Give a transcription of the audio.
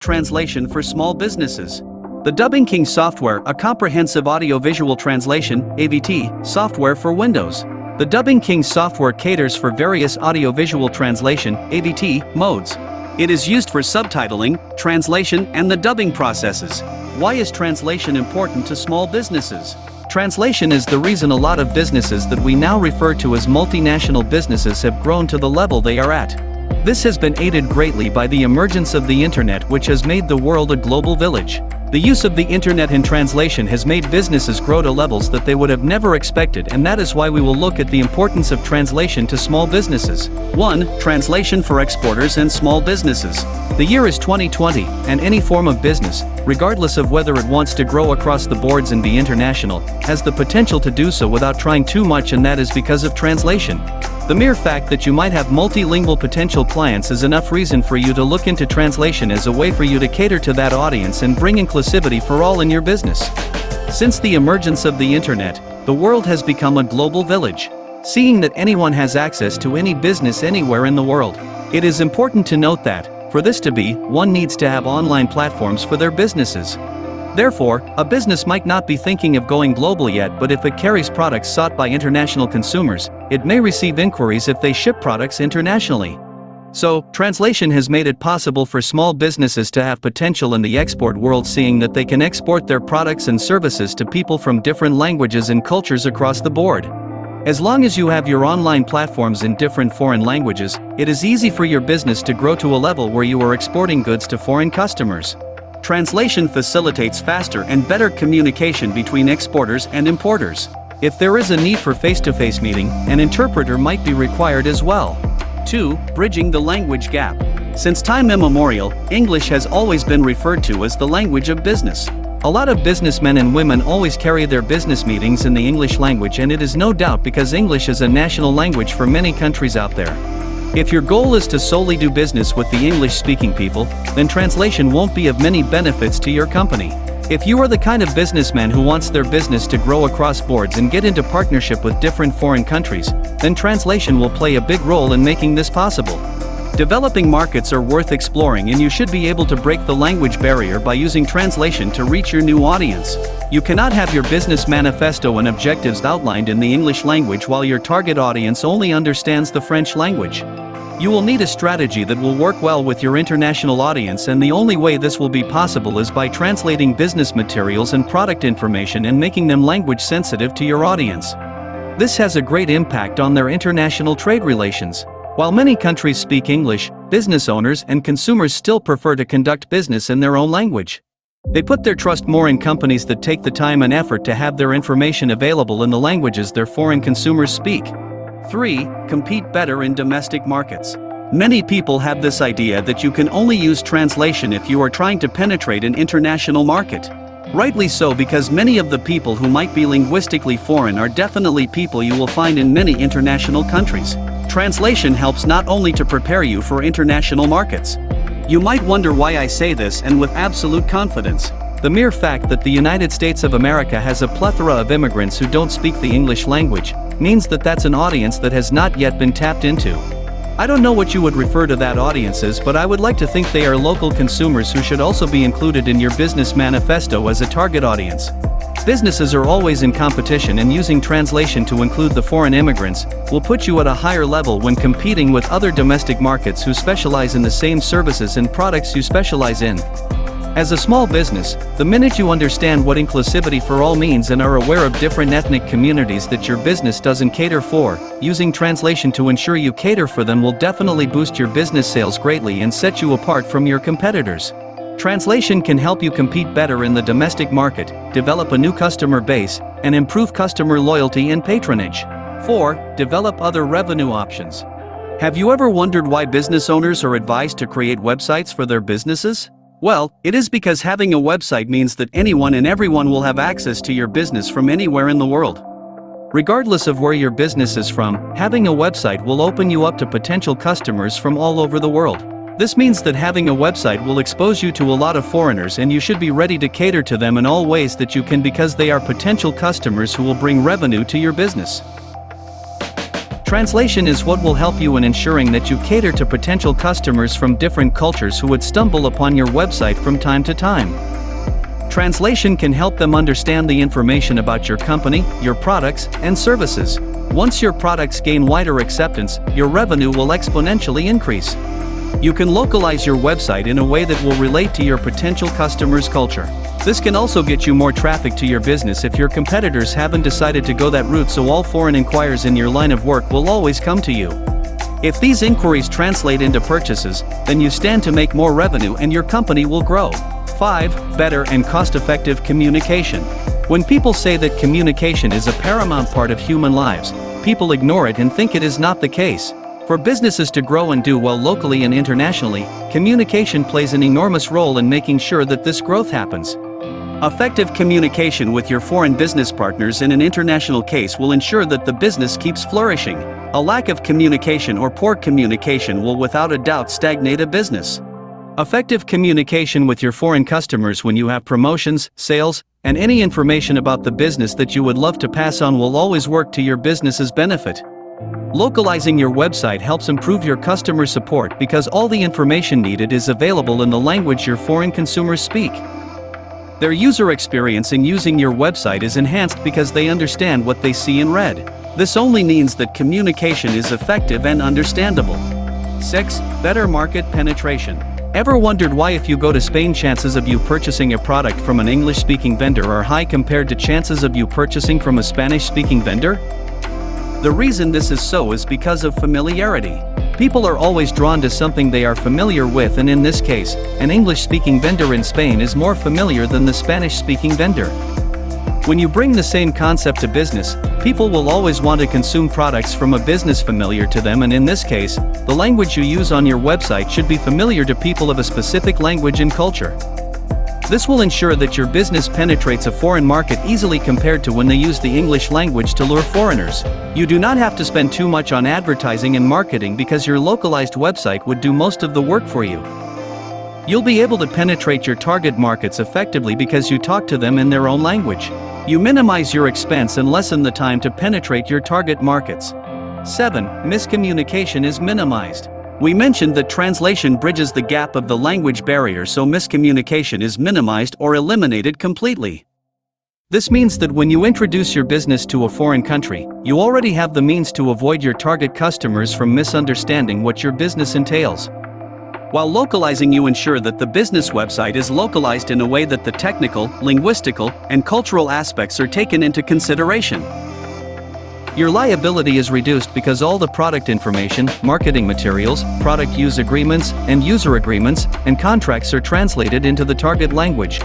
Translation for small businesses. The Dubbing King software, a comprehensive audio-visual translation (AVT) software for Windows. The Dubbing King software caters for various audio-visual translation (AVT) modes. It is used for subtitling, translation, and the dubbing processes. Why is translation important to small businesses? Translation is the reason a lot of businesses that we now refer to as multinational businesses have grown to the level they are at. This has been aided greatly by the emergence of the internet, which has made the world a global village. The use of the internet in translation has made businesses grow to levels that they would have never expected, and that is why we will look at the importance of translation to small businesses. 1. Translation for exporters and small businesses. The year is 2020, and any form of business, regardless of whether it wants to grow across the boards and be international, has the potential to do so without trying too much, and that is because of translation. The mere fact that you might have multilingual potential clients is enough reason for you to look into translation as a way for you to cater to that audience and bring inclusivity for all in your business. Since the emergence of the internet, the world has become a global village, seeing that anyone has access to any business anywhere in the world. It is important to note that, for this to be, one needs to have online platforms for their businesses. Therefore, a business might not be thinking of going global yet, but if it carries products sought by international consumers, it may receive inquiries if they ship products internationally. So, translation has made it possible for small businesses to have potential in the export world, seeing that they can export their products and services to people from different languages and cultures across the board. As long as you have your online platforms in different foreign languages, it is easy for your business to grow to a level where you are exporting goods to foreign customers. Translation facilitates faster and better communication between exporters and importers. If there is a need for face-to-face meeting, an interpreter might be required as well. 2. Bridging the language gap. Since time immemorial, English has always been referred to as the language of business. A lot of businessmen and women always carry their business meetings in the English language, and it is no doubt because English is a national language for many countries out there. If your goal is to solely do business with the English-speaking people, then translation won't be of many benefits to your company. If you are the kind of businessman who wants their business to grow across boards and get into partnership with different foreign countries, then translation will play a big role in making this possible. Developing markets are worth exploring, and you should be able to break the language barrier by using translation to reach your new audience. You cannot have your business manifesto and objectives outlined in the English language while your target audience only understands the French language. You will need a strategy that will work well with your international audience, and the only way this will be possible is by translating business materials and product information and making them language sensitive to your audience. This has a great impact on their international trade relations. While many countries speak English, business owners and consumers still prefer to conduct business in their own language. They put their trust more in companies that take the time and effort to have their information available in the languages their foreign consumers speak. 3. Compete better in domestic markets. Many people have this idea that you can only use translation if you are trying to penetrate an international market. Rightly so, because many of the people who might be linguistically foreign are definitely people you will find in many international countries. Translation helps not only to prepare you for international markets. You might wonder why I say this, and with absolute confidence. The mere fact that the United States of America has a plethora of immigrants who don't speak the English language means that that's an audience that has not yet been tapped into. I don't know what you would refer to that audience as, but I would like to think they are local consumers who should also be included in your business manifesto as a target audience. Businesses are always in competition, and using translation to include the foreign immigrants will put you at a higher level when competing with other domestic markets who specialize in the same services and products you specialize in. As a small business, the minute you understand what inclusivity for all means and are aware of different ethnic communities that your business doesn't cater for, using translation to ensure you cater for them will definitely boost your business sales greatly and set you apart from your competitors. Translation can help you compete better in the domestic market, develop a new customer base, and improve customer loyalty and patronage. 4. Develop other revenue options. Have you ever wondered why business owners are advised to create websites for their businesses? Well, it is because having a website means that anyone and everyone will have access to your business from anywhere in the world. Regardless of where your business is from, having a website will open you up to potential customers from all over the world. This means that having a website will expose you to a lot of foreigners, and you should be ready to cater to them in all ways that you can, because they are potential customers who will bring revenue to your business. Translation is what will help you in ensuring that you cater to potential customers from different cultures who would stumble upon your website from time to time. Translation can help them understand the information about your company, your products, and services. Once your products gain wider acceptance, your revenue will exponentially increase. You can localize your website in a way that will relate to your potential customers' culture. This can also get you more traffic to your business if your competitors haven't decided to go that route, so all foreign inquiries in your line of work will always come to you. If these inquiries translate into purchases, then you stand to make more revenue and your company will grow. 5. Better and cost-effective communication. When people say that communication is a paramount part of human lives, people ignore it and think it is not the case. For businesses to grow and do well locally and internationally, communication plays an enormous role in making sure that this growth happens. Effective communication with your foreign business partners in an international case will ensure that the business keeps flourishing. A lack of communication or poor communication will without a doubt stagnate a business. Effective communication with your foreign customers when you have promotions, sales, and any information about the business that you would love to pass on will always work to your business's benefit. Localizing your website helps improve your customer support because all the information needed is available in the language your foreign consumers speak. Their user experience in using your website is enhanced because they understand what they see and read. This only means that communication is effective and understandable. 6. Better market penetration. Ever wondered why if you go to Spain chances of you purchasing a product from an English-speaking vendor are high compared to chances of you purchasing from a Spanish-speaking vendor? The reason this is so is because of familiarity. People are always drawn to something they are familiar with, and in this case, an English-speaking vendor in Spain is more familiar than the Spanish-speaking vendor. When you bring the same concept to business, people will always want to consume products from a business familiar to them, and in this case, the language you use on your website should be familiar to people of a specific language and culture. This will ensure that your business penetrates a foreign market easily compared to when they use the English language to lure foreigners. You do not have to spend too much on advertising and marketing because your localized website would do most of the work for you. You'll be able to penetrate your target markets effectively because you talk to them in their own language. You minimize your expense and lessen the time to penetrate your target markets. 7. Miscommunication is minimized. We mentioned that translation bridges the gap of the language barrier, so miscommunication is minimized or eliminated completely. This means that when you introduce your business to a foreign country, you already have the means to avoid your target customers from misunderstanding what your business entails. While localizing, you ensure that the business website is localized in a way that the technical, linguistical, and cultural aspects are taken into consideration. Your liability is reduced because all the product information, marketing materials, product use agreements, and user agreements, and contracts are translated into the target language.